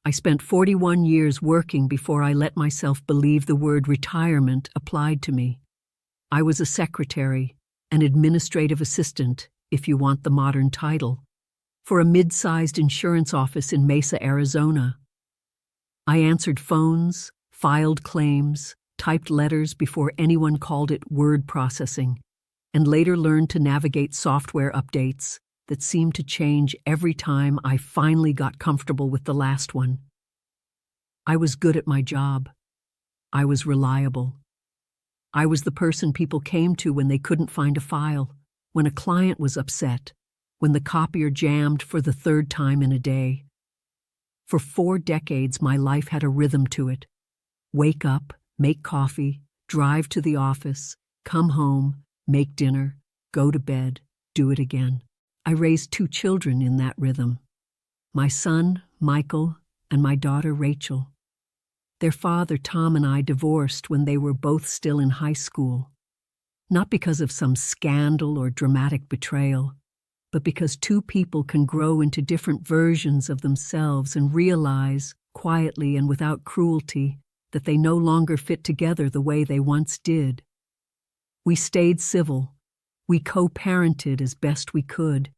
I spent 41 years working before I let myself believe the word retirement applied to me. I was a secretary, an administrative assistant, if you want the modern title, for a mid-sized insurance office in Mesa, Arizona. I answered phones, filed claims, typed letters before anyone called it word processing, and later learned to navigate software updates that seemed to change every time I finally got comfortable with the last one. I was good at my job. I was reliable. I was the person people came to when they couldn't find a file, when a client was upset, when the copier jammed for the third time in a day. For 4 decades, my life had a rhythm to it. Wake up, make coffee, drive to the office, come home, make dinner, go to bed, do it again. I raised 2 children in that rhythm. My son, Michael, and my daughter, Rachel. Their father, Tom, and I divorced when they were both still in high school. Not because of some scandal or dramatic betrayal, but because 2 people can grow into different versions of themselves and realize, quietly and without cruelty, that they no longer fit together the way they once did. We stayed civil. We co-parented as best we could.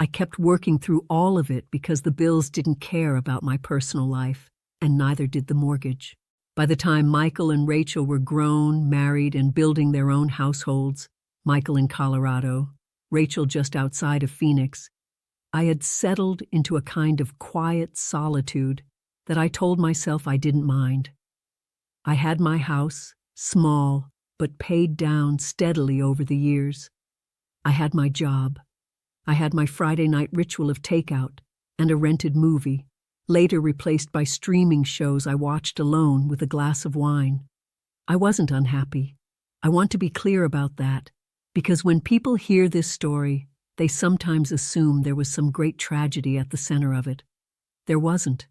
I kept working through all of it because the bills didn't care about my personal life, and neither did the mortgage. By the time Michael and Rachel were grown, married, and building their own households, Michael in Colorado, Rachel just outside of Phoenix, I had settled into a kind of quiet solitude that I told myself I didn't mind. I had my house, small, but paid down steadily over the years. I had my job. I had my Friday night ritual of takeout and a rented movie, later replaced by streaming shows I watched alone with a glass of wine. I wasn't unhappy. I want to be clear about that, because when people hear this story, they sometimes assume there was some great tragedy at the center of it. There wasn't.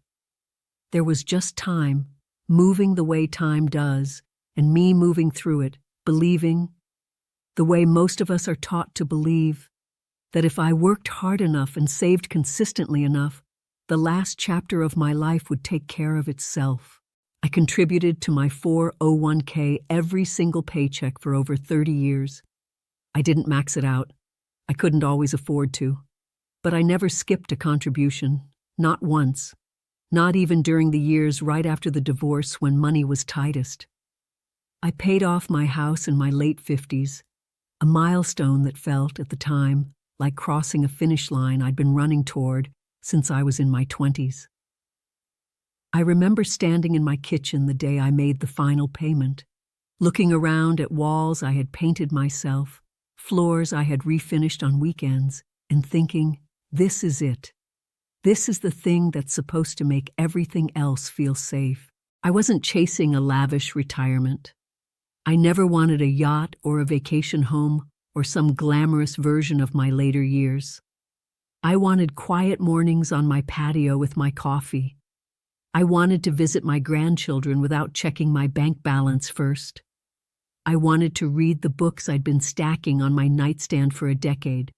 There was just time, moving the way time does, and me moving through it, believing, the way most of us are taught to believe, that if I worked hard enough and saved consistently enough, the last chapter of my life would take care of itself. I contributed to my 401k every single paycheck for over 30 years. I didn't max it out. I couldn't always afford to. But I never skipped a contribution, not once. Not even during the years right after the divorce when money was tightest. I paid off my house in my late 50s, a milestone that felt, at the time, like crossing a finish line I'd been running toward since I was in my 20s. I remember standing in my kitchen the day I made the final payment, looking around at walls I had painted myself, floors I had refinished on weekends, and thinking, this is it. This is the thing that's supposed to make everything else feel safe. I wasn't chasing a lavish retirement. I never wanted a yacht or a vacation home or some glamorous version of my later years. I wanted quiet mornings on my patio with my coffee. I wanted to visit my grandchildren without checking my bank balance first. I wanted to read the books I'd been stacking on my nightstand for a decade,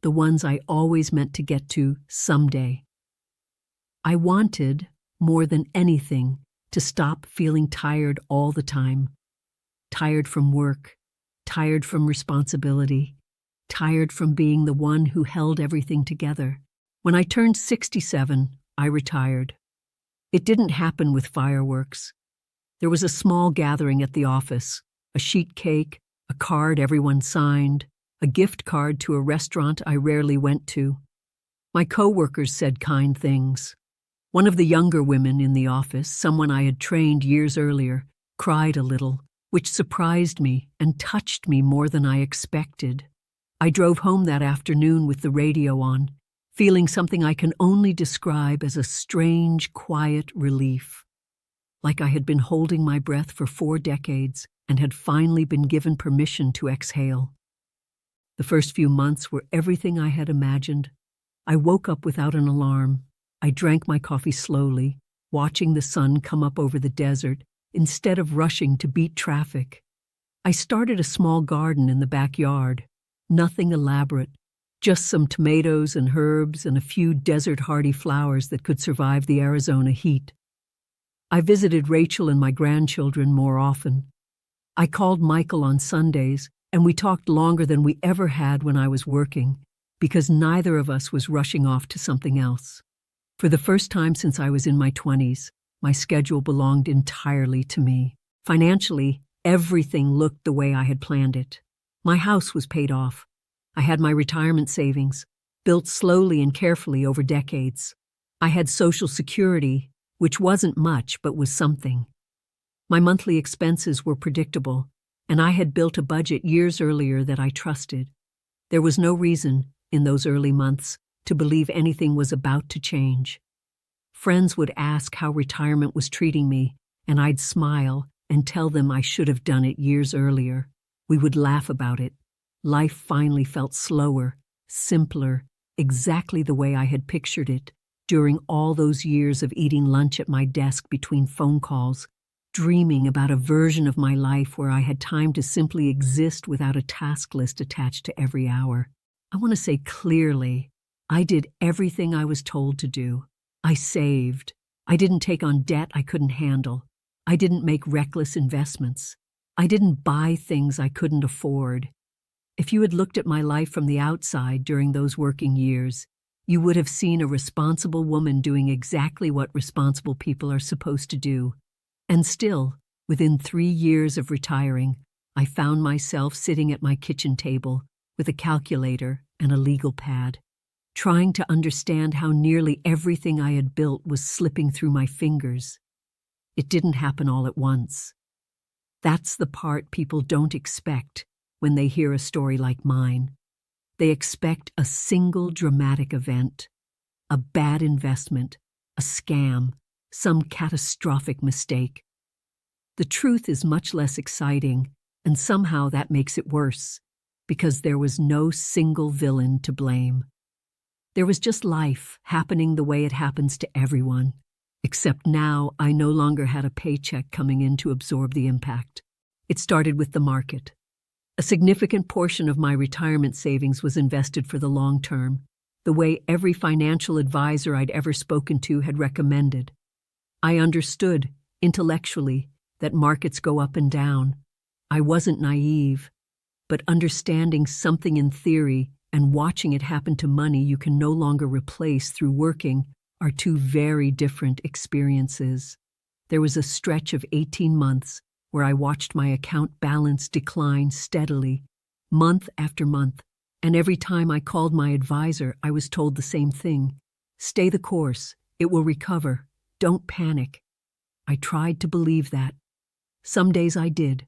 the ones I always meant to get to someday. I wanted, more than anything, to stop feeling tired all the time. Tired from work, tired from responsibility, tired from being the one who held everything together. When I turned 67, I retired. It didn't happen with fireworks. There was a small gathering at the office, a sheet cake, a card everyone signed, a gift card to a restaurant I rarely went to. My coworkers said kind things. One of the younger women in the office, someone I had trained years earlier, cried a little, which surprised me and touched me more than I expected. I drove home that afternoon with the radio on, feeling something I can only describe as a strange, quiet relief. Like I had been holding my breath for 4 decades and had finally been given permission to exhale. The first few months were everything I had imagined. I woke up without an alarm. I drank my coffee slowly, watching the sun come up over the desert, instead of rushing to beat traffic. I started a small garden in the backyard, nothing elaborate, Just some tomatoes and herbs and a few desert-hardy flowers that could survive the Arizona heat. I visited Rachel and my grandchildren more often. I called Michael on Sundays, and we talked longer than we ever had when I was working, because neither of us was rushing off to something else. For the first time since I was in my 20s, my schedule belonged entirely to me. Financially, everything looked the way I had planned it. My house was paid off. I had my retirement savings, built slowly and carefully over decades. I had Social Security, which wasn't much but was something. My monthly expenses were predictable, and I had built a budget years earlier that I trusted. There was no reason, in those early months, to believe anything was about to change. Friends would ask how retirement was treating me, and I'd smile and tell them I should have done it years earlier. We would laugh about it. Life finally felt slower, simpler, exactly the way I had pictured it, during all those years of eating lunch at my desk between phone calls, dreaming about a version of my life where I had time to simply exist without a task list attached to every hour. I want to say clearly, I did everything I was told to do. I saved. I didn't take on debt I couldn't handle. I didn't make reckless investments. I didn't buy things I couldn't afford. If you had looked at my life from the outside during those working years, you would have seen a responsible woman doing exactly what responsible people are supposed to do. And still, within 3 years of retiring, I found myself sitting at my kitchen table with a calculator and a legal pad, trying to understand how nearly everything I had built was slipping through my fingers. It didn't happen all at once. That's the part people don't expect when they hear a story like mine. They expect a single dramatic event, a bad investment, a scam, some catastrophic mistake. The truth is much less exciting, and somehow that makes it worse, because there was no single villain to blame. There was just life happening the way it happens to everyone, except now I no longer had a paycheck coming in to absorb the impact. It started with the market. A significant portion of my retirement savings was invested for the long term, the way every financial advisor I'd ever spoken to had recommended. I understood, intellectually, that markets go up and down. I wasn't naive, but understanding something in theory and watching it happen to money you can no longer replace through working are two very different experiences. There was a stretch of 18 months where I watched my account balance decline steadily, month after month, and every time I called my advisor, I was told the same thing. Stay the course. It will recover. Don't panic. I tried to believe that. Some days I did.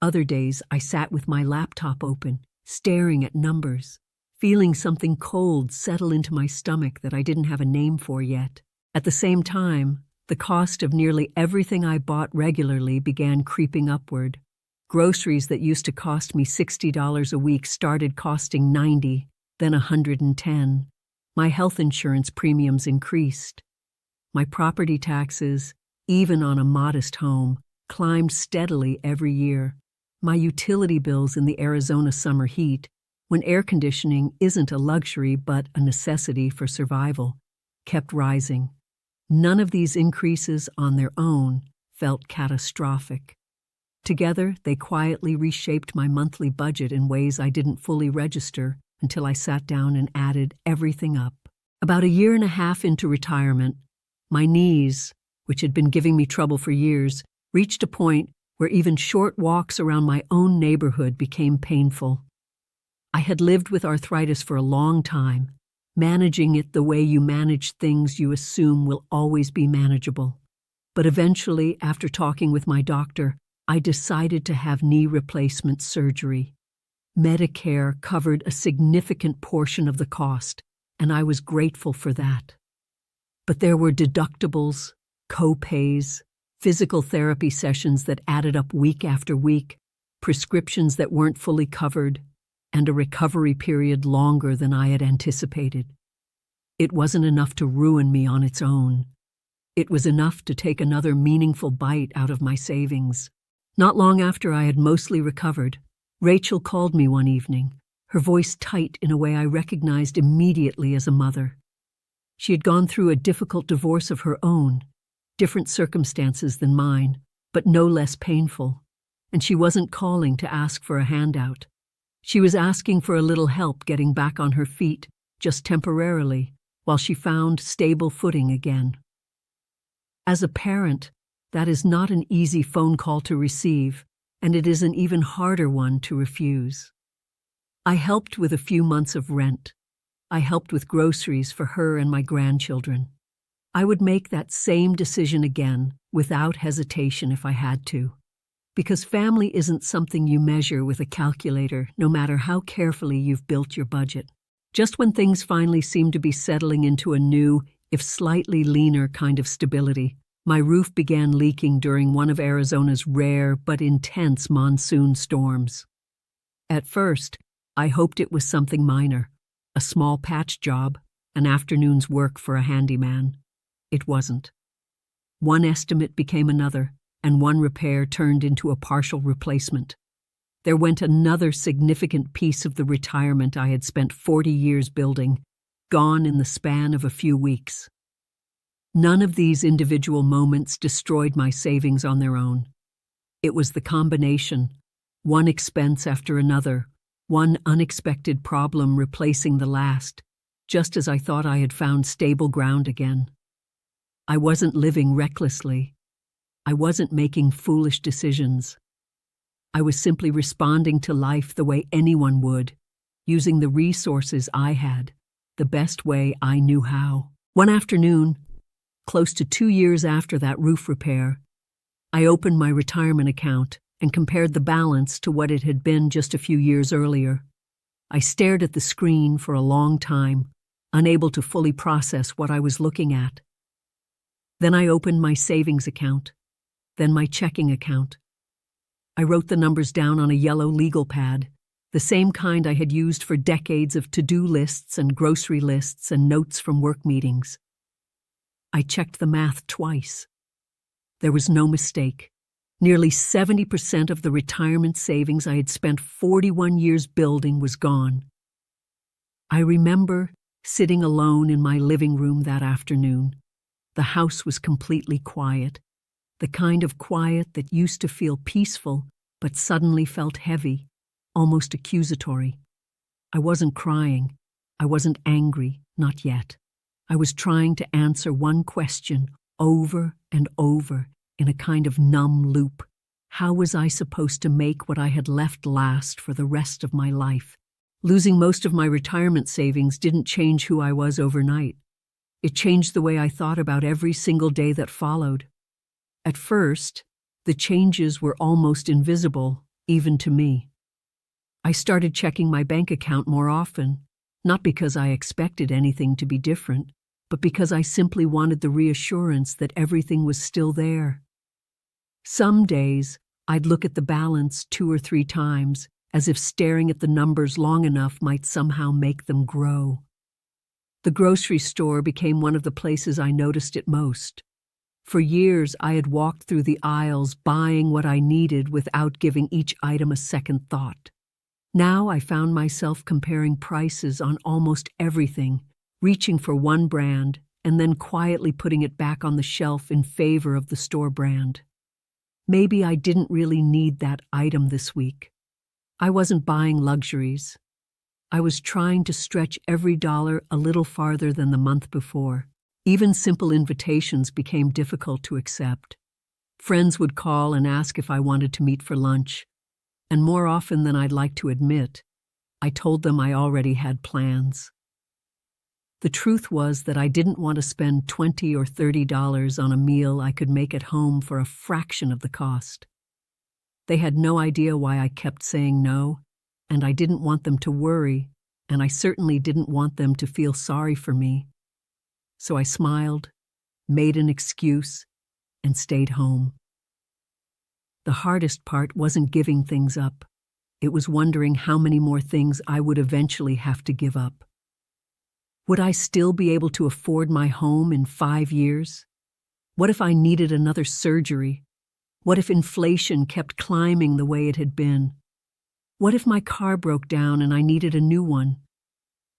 Other days I sat with my laptop open, staring at numbers, feeling something cold settle into my stomach that I didn't have a name for yet. At the same time, the cost of nearly everything I bought regularly began creeping upward. Groceries that used to cost me $60 a week started costing $90, then $110. My health insurance premiums increased. My property taxes, even on a modest home, climbed steadily every year. My utility bills in the Arizona summer heat, when air conditioning isn't a luxury but a necessity for survival, kept rising. None of these increases on their own felt catastrophic. Together, they quietly reshaped my monthly budget in ways I didn't fully register until I sat down and added everything up. About a year and a half into retirement, my knees, which had been giving me trouble for years, reached a point where even short walks around my own neighborhood became painful. I had lived with arthritis for a long time, managing it the way you manage things you assume will always be manageable. But eventually, after talking with my doctor, I decided to have knee replacement surgery. Medicare covered a significant portion of the cost, and I was grateful for that. But there were deductibles, co-pays, physical therapy sessions that added up week after week, prescriptions that weren't fully covered, and a recovery period longer than I had anticipated. It wasn't enough to ruin me on its own. It was enough to take another meaningful bite out of my savings. Not long after I had mostly recovered, Rachel called me one evening, her voice tight in a way I recognized immediately as a mother. She had gone through a difficult divorce of her own, different circumstances than mine, but no less painful, and she wasn't calling to ask for a handout. She was asking for a little help getting back on her feet, just temporarily, while she found stable footing again. As a parent, that is not an easy phone call to receive, and it is an even harder one to refuse. I helped with a few months of rent. I helped with groceries for her and my grandchildren. I would make that same decision again, without hesitation if I had to. Because family isn't something you measure with a calculator, no matter how carefully you've built your budget. Just when things finally seemed to be settling into a new, if slightly leaner kind of stability, my roof began leaking during one of Arizona's rare but intense monsoon storms. At first, I hoped it was something minor, a small patch job, an afternoon's work for a handyman. It wasn't. One estimate became another, and one repair turned into a partial replacement. There went another significant piece of the retirement I had spent 40 years building, gone in the span of a few weeks. None of these individual moments destroyed my savings on their own. It was the combination, one expense after another, one unexpected problem replacing the last, just as I thought I had found stable ground again. I wasn't living recklessly. I wasn't making foolish decisions. I was simply responding to life the way anyone would, using the resources I had, the best way I knew how. One afternoon, close to 2 years after that roof repair, I opened my retirement account and compared the balance to what it had been just a few years earlier. I stared at the screen for a long time, unable to fully process what I was looking at. Then I opened my savings account, then my checking account. I wrote the numbers down on a yellow legal pad, the same kind I had used for decades of to-do lists and grocery lists and notes from work meetings. I checked the math twice. There was no mistake. Nearly 70% of the retirement savings I had spent 41 years building was gone. I remember sitting alone in my living room that afternoon. The house was completely quiet, the kind of quiet that used to feel peaceful but suddenly felt heavy, almost accusatory. I wasn't crying. I wasn't angry, not yet. I was trying to answer one question over and over in a kind of numb loop. How was I supposed to make what I had left last for the rest of my life? Losing most of my retirement savings didn't change who I was overnight. It changed the way I thought about every single day that followed. At first, the changes were almost invisible, even to me. I started checking my bank account more often, not because I expected anything to be different, but because I simply wanted the reassurance that everything was still there. Some days, I'd look at the balance 2 or 3 times, as if staring at the numbers long enough might somehow make them grow. The grocery store became one of the places I noticed it most. For years, I had walked through the aisles buying what I needed without giving each item a second thought. Now I found myself comparing prices on almost everything, reaching for one brand, and then quietly putting it back on the shelf in favor of the store brand. Maybe I didn't really need that item this week. I wasn't buying luxuries. I was trying to stretch every dollar a little farther than the month before. Even simple invitations became difficult to accept. Friends would call and ask if I wanted to meet for lunch, and more often than I'd like to admit, I told them I already had plans. The truth was that I didn't want to spend $20 or $30 on a meal I could make at home for a fraction of the cost. They had no idea why I kept saying no, and I didn't want them to worry, and I certainly didn't want them to feel sorry for me. So I smiled, made an excuse, and stayed home. The hardest part wasn't giving things up. It was wondering how many more things I would eventually have to give up. Would I still be able to afford my home in 5 years? What if I needed another surgery? What if inflation kept climbing the way it had been? What if my car broke down and I needed a new one?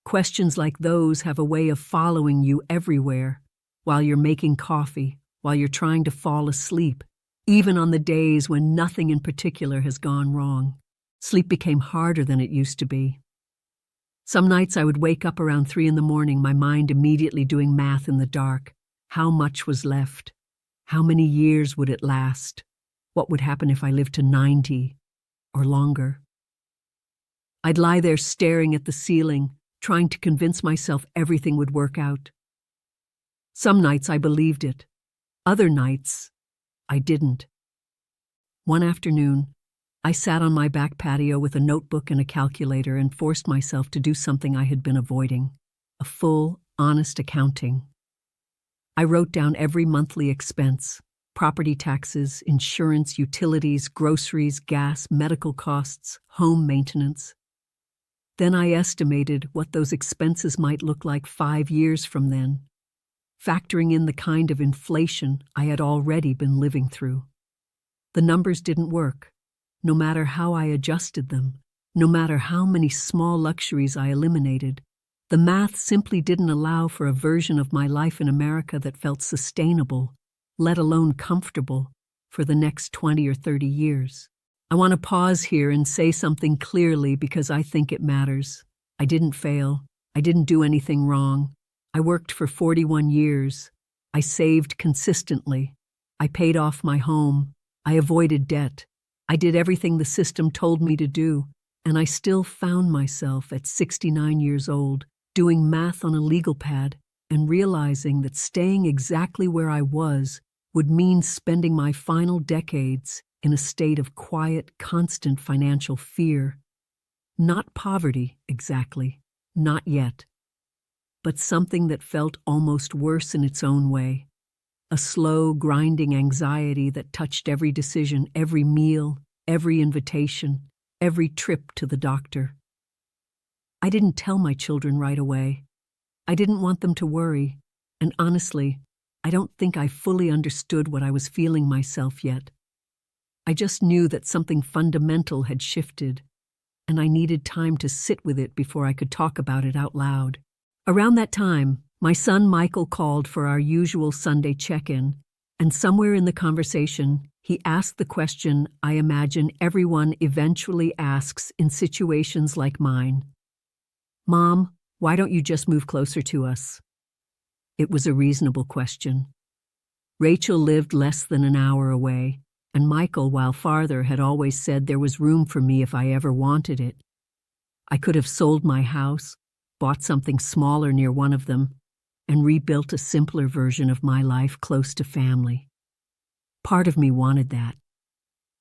Questions like those have a way of following you everywhere, while you're making coffee, while you're trying to fall asleep, even on the days when nothing in particular has gone wrong. Sleep became harder than it used to be. Some nights I would wake up around 3 in the morning, my mind immediately doing math in the dark. How much was left? How many years would it last? What would happen if I lived to 90 or longer? I'd lie there staring at the ceiling, trying to convince myself everything would work out. Some nights I believed it. Other nights, I didn't. One afternoon, I sat on my back patio with a notebook and a calculator and forced myself to do something I had been avoiding: a full, honest accounting. I wrote down every monthly expense: property taxes, insurance, utilities, groceries, gas, medical costs, home maintenance. Then I estimated what those expenses might look like 5 years from then, factoring in the kind of inflation I had already been living through. The numbers didn't work. No matter how I adjusted them, no matter how many small luxuries I eliminated, the math simply didn't allow for a version of my life in America that felt sustainable, let alone comfortable, for the next 20 or 30 years. I want to pause here and say something clearly because I think it matters. I didn't fail. I didn't do anything wrong. I worked for 41 years. I saved consistently. I paid off my home. I avoided debt. I did everything the system told me to do, and I still found myself at 69 years old doing math on a legal pad and realizing that staying exactly where I was would mean spending my final decades in a state of quiet, constant financial fear. Not poverty, exactly, not yet, but something that felt almost worse in its own way. A slow, grinding anxiety that touched every decision, every meal, every invitation, every trip to the doctor. I didn't tell my children right away. I didn't want them to worry, and honestly, I don't think I fully understood what I was feeling myself yet. I just knew that something fundamental had shifted, and I needed time to sit with it before I could talk about it out loud. Around that time, my son Michael called for our usual Sunday check-in, and somewhere in the conversation, he asked the question I imagine everyone eventually asks in situations like mine. "Mom, why don't you just move closer to us?" It was a reasonable question. Rachel lived less than an hour away, and Michael, while farther, had always said there was room for me if I ever wanted it. I could have sold my house, bought something smaller near one of them, and rebuilt a simpler version of my life close to family. Part of me wanted that.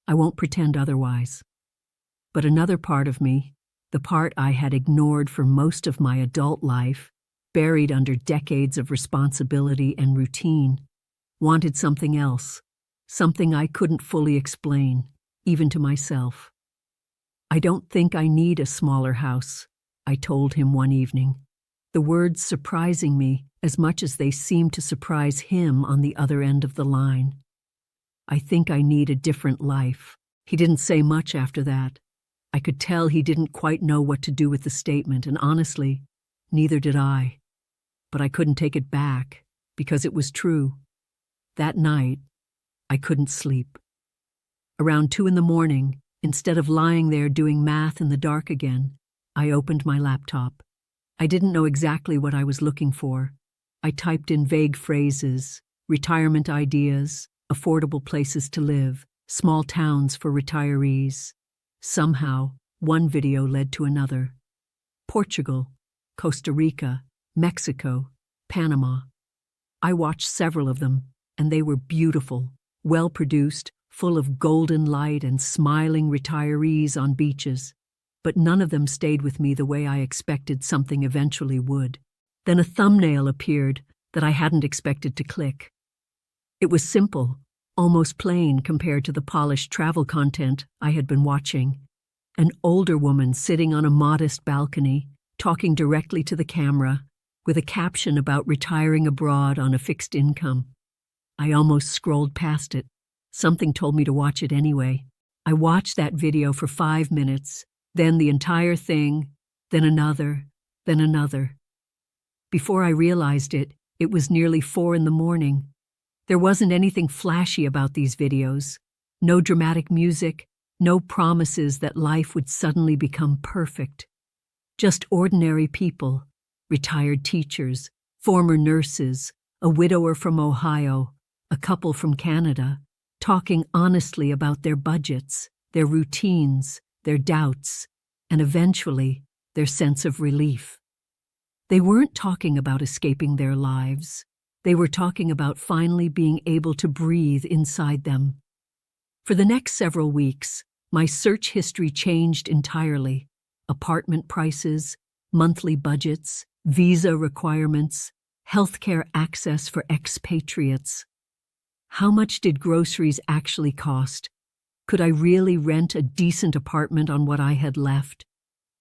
I won't pretend otherwise. But another part of me, the part I had ignored for most of my adult life, buried under decades of responsibility and routine, wanted something else, something I couldn't fully explain, even to myself. "I don't think I need a smaller house," I told him one evening, the words surprising me as much as they seemed to surprise him on the other end of the line. "I think I need a different life." He didn't say much after that. I could tell he didn't quite know what to do with the statement, and honestly, neither did I. But I couldn't take it back, because it was true. That night, I couldn't sleep. Around 2 in the morning, instead of lying there doing math in the dark again, I opened my laptop. I didn't know exactly what I was looking for. I typed in vague phrases: retirement ideas, affordable places to live, small towns for retirees. Somehow, one video led to another. Portugal, Costa Rica, Mexico, Panama. I watched several of them, and they were beautiful, well-produced, full of golden light and smiling retirees on beaches. But none of them stayed with me the way I expected something eventually would. Then a thumbnail appeared that I hadn't expected to click. It was simple, almost plain compared to the polished travel content I had been watching. An older woman sitting on a modest balcony, talking directly to the camera, with a caption about retiring abroad on a fixed income. I almost scrolled past it. Something told me to watch it anyway. I watched that video for 5 minutes, Then the entire thing, then another, then another. Before I realized it, it was nearly 4 in the morning. There wasn't anything flashy about these videos. No dramatic music, no promises that life would suddenly become perfect. Just ordinary people, retired teachers, former nurses, a widower from Ohio, a couple from Canada, talking honestly about their budgets, their routines, their doubts, and eventually their sense of relief. They weren't talking about escaping their lives. They were talking about finally being able to breathe inside them. For the next several weeks, my search history changed entirely. Apartment prices, monthly budgets, visa requirements, healthcare access for expatriates. How much did groceries actually cost? Could I really rent a decent apartment on what I had left?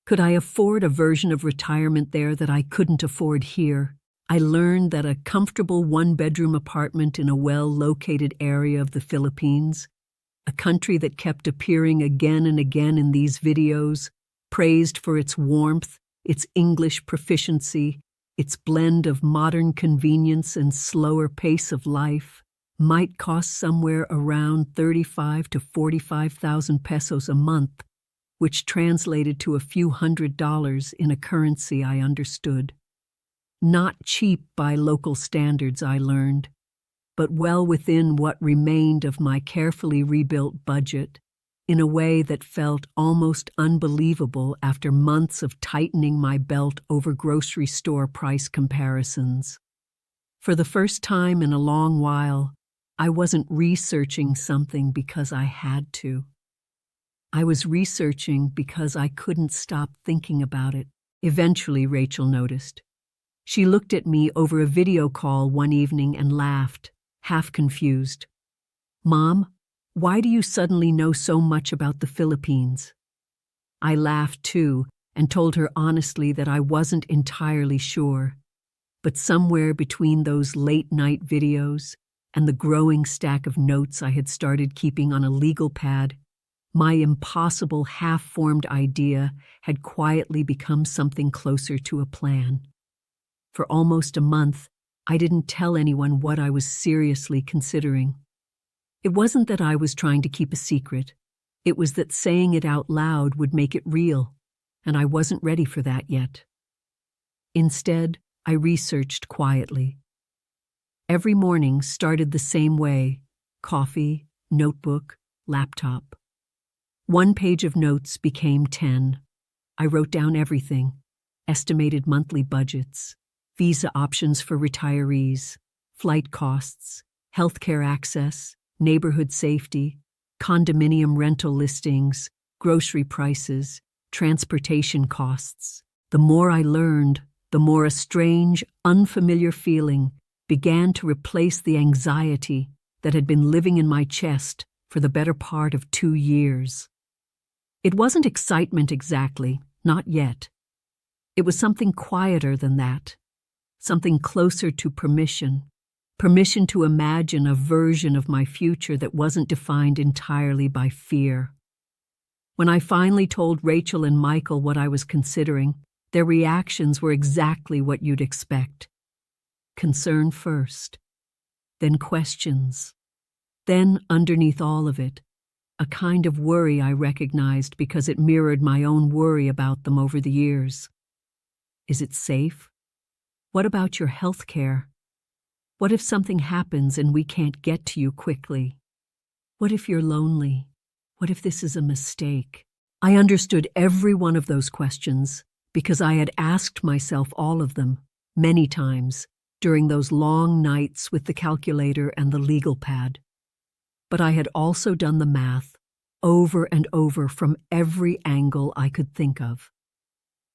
Could I afford a version of retirement there that I couldn't afford here? I learned that a comfortable one-bedroom apartment in a well-located area of the Philippines, a country that kept appearing again and again in these videos, praised for its warmth, its English proficiency, its blend of modern convenience and slower pace of life, might cost somewhere around 35 to 45,000 pesos a month, which translated to a few $100s in a currency I understood. Not cheap by local standards, I learned, but well within what remained of my carefully rebuilt budget, in a way that felt almost unbelievable after months of tightening my belt over grocery store price comparisons. For the first time in a long while, I wasn't researching something because I had to. I was researching because I couldn't stop thinking about it. Eventually, Rachel noticed. She looked at me over a video call one evening and laughed, half confused. "Mom, why do you suddenly know so much about the Philippines?" I laughed too and told her honestly that I wasn't entirely sure. But somewhere between those late-night videos and the growing stack of notes I had started keeping on a legal pad, my impossible half-formed idea had quietly become something closer to a plan. For almost a month, I didn't tell anyone what I was seriously considering. It wasn't that I was trying to keep a secret. It was that saying it out loud would make it real, and I wasn't ready for that yet. Instead, I researched quietly. Every morning started the same way: coffee, notebook, laptop. One page of notes became 10. I wrote down everything: estimated monthly budgets, visa options for retirees, flight costs, healthcare access, neighborhood safety, condominium rental listings, grocery prices, transportation costs. The more I learned, the more a strange, unfamiliar feeling began to replace the anxiety that had been living in my chest for the better part of 2 years. It wasn't excitement exactly, not yet. It was something quieter than that, something closer to permission to imagine a version of my future that wasn't defined entirely by fear. When I finally told Rachel and Michael what I was considering, their reactions were exactly what you'd expect. Concern first, then questions. Then, underneath all of it, a kind of worry I recognized because it mirrored my own worry about them over the years. Is it safe? What about your health care? What if something happens and we can't get to you quickly? What if you're lonely? What if this is a mistake? I understood every one of those questions because I had asked myself all of them, many times, during those long nights with the calculator and the legal pad. But I had also done the math, over and over from every angle I could think of.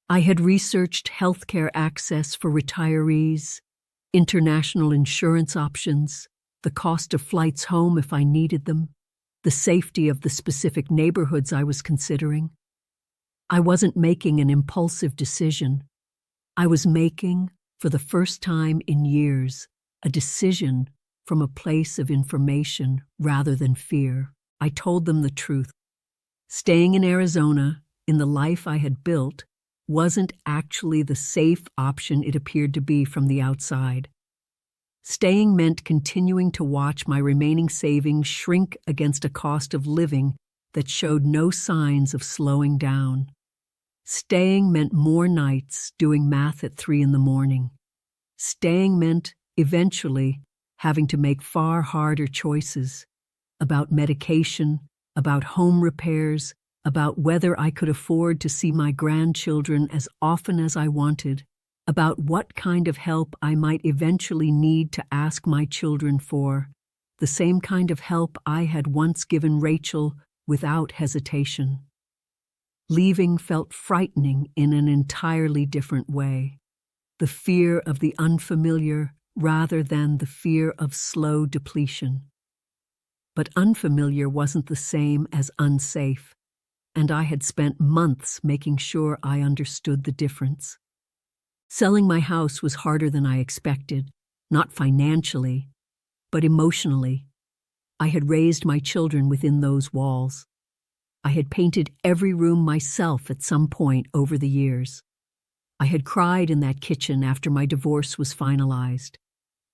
I had researched healthcare access for retirees, international insurance options, the cost of flights home if I needed them, the safety of the specific neighborhoods I was considering. I wasn't making an impulsive decision. I was making, for the first time in years, a decision from a place of information rather than fear. I told them the truth. Staying in Arizona, in the life I had built wasn't actually the safe option it appeared to be from the outside. Staying meant continuing to watch my remaining savings shrink against a cost of living that showed no signs of slowing down. Staying meant more nights doing math at 3 in the morning. Staying meant, eventually, having to make far harder choices about medication, about home repairs, about whether I could afford to see my grandchildren as often as I wanted, about what kind of help I might eventually need to ask my children for, the same kind of help I had once given Rachel without hesitation. Leaving felt frightening in an entirely different way. The fear of the unfamiliar rather than the fear of slow depletion. But unfamiliar wasn't the same as unsafe, and I had spent months making sure I understood the difference. Selling my house was harder than I expected, not financially, but emotionally. I had raised my children within those walls. I had painted every room myself at some point over the years. I had cried in that kitchen after my divorce was finalized,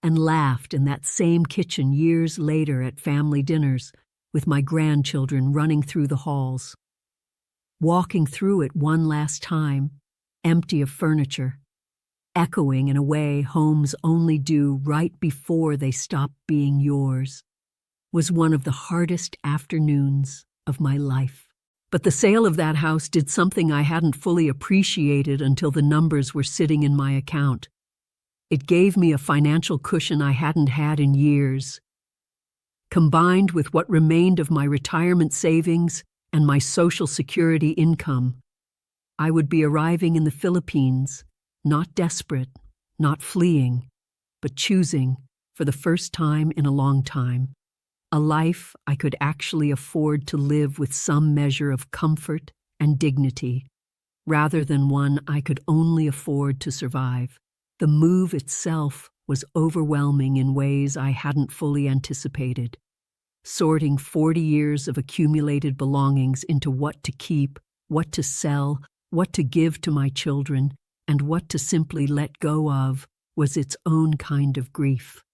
and laughed in that same kitchen years later at family dinners with my grandchildren running through the halls. Walking through it one last time, empty of furniture, echoing in a way homes only do right before they stop being yours, was one of the hardest afternoons of my life. But the sale of that house did something I hadn't fully appreciated until the numbers were sitting in my account. It gave me a financial cushion I hadn't had in years. Combined with what remained of my retirement savings and my Social Security income, I would be arriving in the Philippines, not desperate, not fleeing, but choosing, for the first time in a long time, a life I could actually afford to live with some measure of comfort and dignity, rather than one I could only afford to survive. The move itself was overwhelming in ways I hadn't fully anticipated. Sorting 40 years of accumulated belongings into what to keep, what to sell, what to give to my children, and what to simply let go of was its own kind of grief.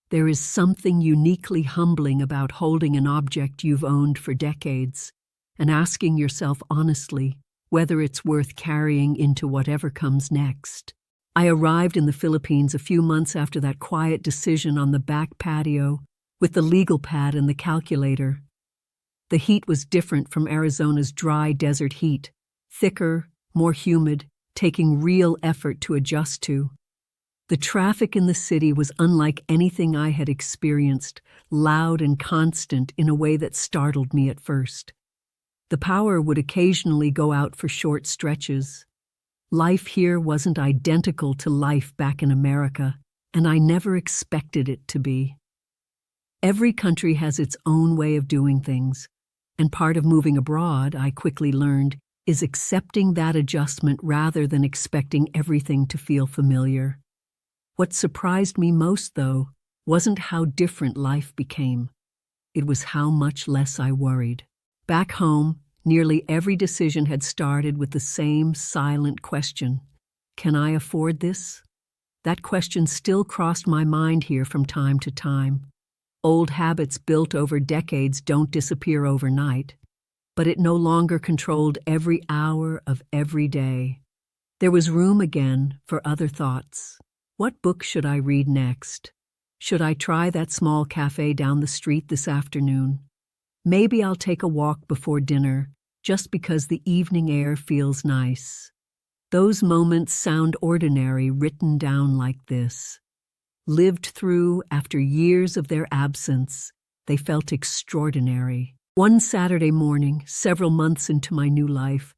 There is something uniquely humbling about holding an object you've owned for decades and asking yourself honestly whether it's worth carrying into whatever comes next. I arrived in the Philippines a few months after that quiet decision on the back patio with the legal pad and the calculator. The heat was different from Arizona's dry desert heat, thicker, more humid, taking real effort to adjust to. The traffic in the city was unlike anything I had experienced, loud and constant in a way that startled me at first. The power would occasionally go out for short stretches. Life here wasn't identical to life back in America, and I never expected it to be. Every country has its own way of doing things, and part of moving abroad, I quickly learned, is accepting that adjustment rather than expecting everything to feel familiar. What surprised me most, though, wasn't how different life became. It was how much less I worried. Back home, nearly every decision had started with the same silent question: can I afford this? That question still crossed my mind here from time to time. Old habits built over decades don't disappear overnight, but it no longer controlled every hour of every day. There was room again for other thoughts. What book should I read next? Should I try that small cafe down the street this afternoon? Maybe I'll take a walk before dinner, just because the evening air feels nice. Those moments sound ordinary written down like this. Lived through after years of their absence, they felt extraordinary. One Saturday morning, several months into my new life,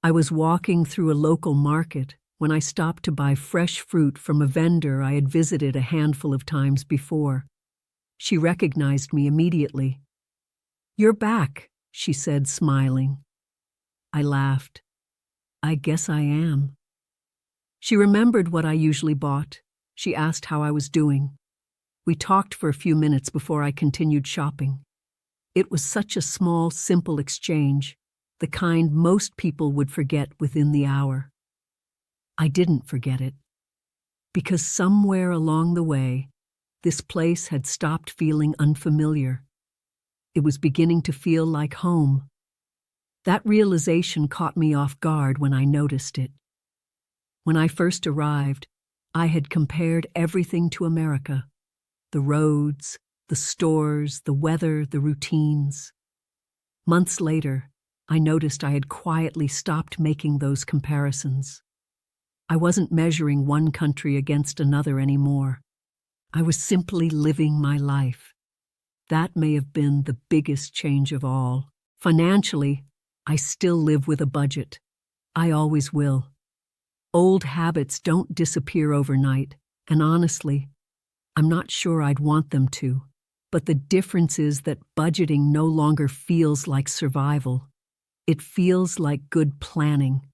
I was walking through a local market when I stopped to buy fresh fruit from a vendor I had visited a handful of times before. She recognized me immediately. "You're back," she said, smiling. I laughed. "I guess I am." She remembered what I usually bought. She asked how I was doing. We talked for a few minutes before I continued shopping. It was such a small, simple exchange, the kind most people would forget within the hour. I didn't forget it, because somewhere along the way, this place had stopped feeling unfamiliar. It was beginning to feel like home. That realization caught me off guard when I noticed it. When I first arrived, I had compared everything to America: the roads, the stores, the weather, the routines. Months later, I noticed I had quietly stopped making those comparisons. I wasn't measuring one country against another anymore. I was simply living my life. That may have been the biggest change of all. Financially, I still live with a budget. I always will. Old habits don't disappear overnight, and honestly, I'm not sure I'd want them to. But the difference is that budgeting no longer feels like survival. It feels like good planning.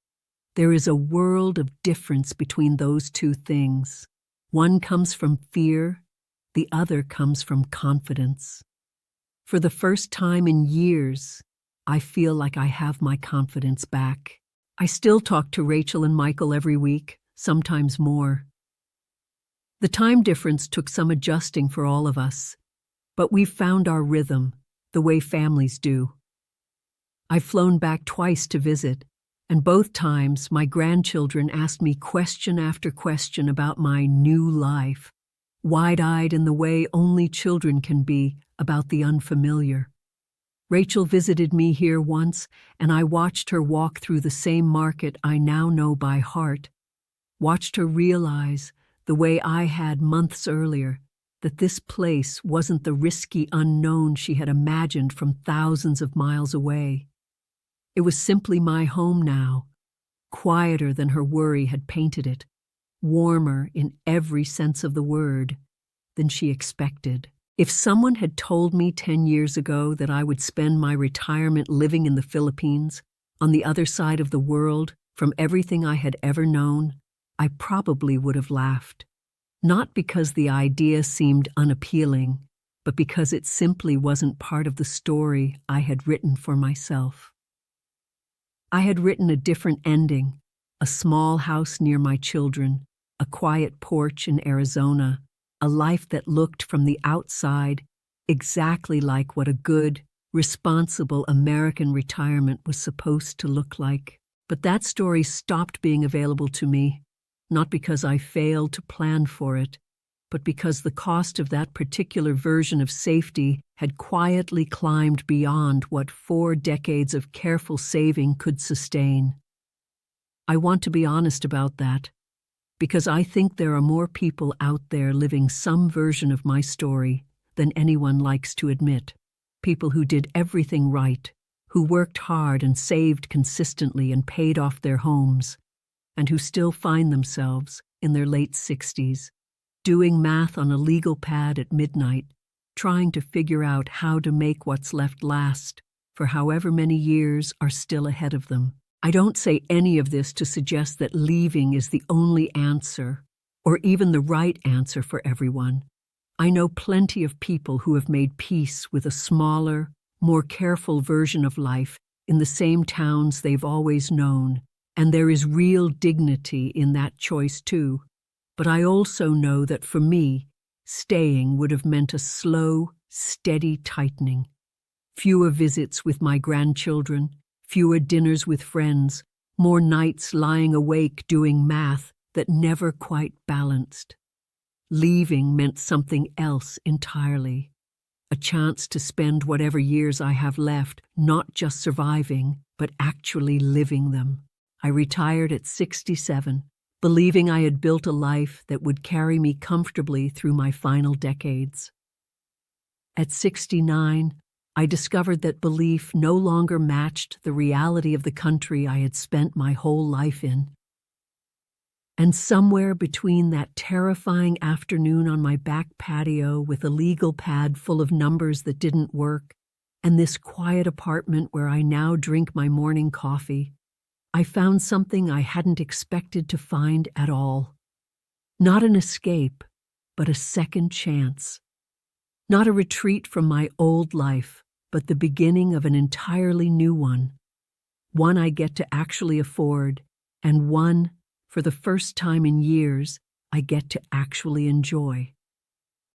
There is a world of difference between those two things. One comes from fear, the other comes from confidence. For the first time in years, I feel like I have my confidence back. I still talk to Rachel and Michael every week, sometimes more. The time difference took some adjusting for all of us, but we've found our rhythm, the way families do. I've flown back twice to visit, and both times my grandchildren asked me question after question about my new life, wide-eyed in the way only children can be about the unfamiliar. Rachel visited me here once, and I watched her walk through the same market I now know by heart, watched her realize, the way I had months earlier, that this place wasn't the risky unknown she had imagined from thousands of miles away. It was simply my home now, quieter than her worry had painted it, warmer in every sense of the word than she expected. If someone had told me 10 years ago that I would spend my retirement living in the Philippines, on the other side of the world, from everything I had ever known, I probably would have laughed. Not because the idea seemed unappealing, but because it simply wasn't part of the story I had written for myself. I had written a different ending: a small house near my children, a quiet porch in Arizona, a life that looked from the outside exactly like what a good, responsible American retirement was supposed to look like. But that story stopped being available to me, not because I failed to plan for it, but because the cost of that particular version of safety had quietly climbed beyond what 4 decades of careful saving could sustain. I want to be honest about that, because I think there are more people out there living some version of my story than anyone likes to admit. People who did everything right, who worked hard and saved consistently and paid off their homes, and who still find themselves, in their late 60s, doing math on a legal pad at midnight, trying to figure out how to make what's left last for however many years are still ahead of them. I don't say any of this to suggest that leaving is the only answer, or even the right answer for everyone. I know plenty of people who have made peace with a smaller, more careful version of life in the same towns they've always known, and there is real dignity in that choice too. But I also know that for me, staying would have meant a slow, steady tightening. Fewer visits with my grandchildren, fewer dinners with friends, more nights lying awake doing math that never quite balanced. Leaving meant something else entirely. A chance to spend whatever years I have left not just surviving, but actually living them. I retired at 67, believing I had built a life that would carry me comfortably through my final decades. At 69, I discovered that belief no longer matched the reality of the country I had spent my whole life in. And somewhere between that terrifying afternoon on my back patio with a legal pad full of numbers that didn't work, and this quiet apartment where I now drink my morning coffee, I found something I hadn't expected to find at all. Not an escape, but a second chance. Not a retreat from my old life, but the beginning of an entirely new one. one I get to actually afford, and one, for the first time in years, I get to actually enjoy.